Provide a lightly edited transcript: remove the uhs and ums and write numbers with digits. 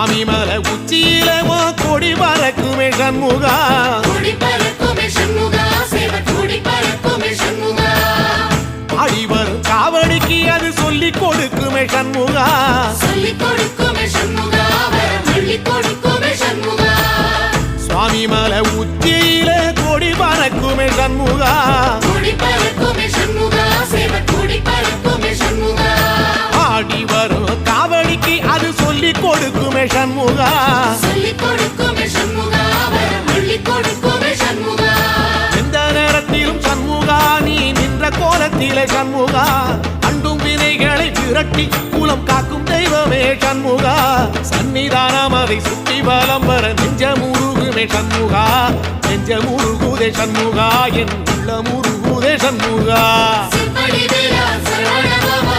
சுவாமி மலை உச்சியில கொடி பறக்குமே சண்முகா, கொடி பறக்குமே சண்முகா, சேவை கொடி பறக்குமே சண்முகா. ஆடி வரும் காவடிக்கு அது சொல்லி கொடுக்குமே சண்முகா, சொல்லி கொடுக்குமே சண்முகா, வரம் சொல்லி கொடுக்குமே சண்முகா. சுவாமி மலை உச்சியில கொடி பறக்குமே சண்முகா, கொடி பறக்குமே சண்முகா, சேவை கொடி பறக்குமே சண்முகா. ஆடி வரும் காவடிக்கு அது சொல்லி கொடுக்குமே சண்முகா, சொல்லி கொடுக்குமே சண்முகா, வரம் சொல்லி கொடுக்குமே சண்முகா. எந்த நேரத்திலும் சண்முகா நீ நின்ற கோலத்திலே சண்முகா, அண்டும் வினைகளை விரட்டி குலம் காக்கும் தெய்வமே சண்முகா. சன்னிதானம் அதை சுற்றி பலம் வர நெஞ்ச முருகுமே சண்முகா, நெஞ்ச முருகுதே சண்முகா, என் உள்ள முருகுதே சண்முகா. சிற்படி வீரா சரவண பவா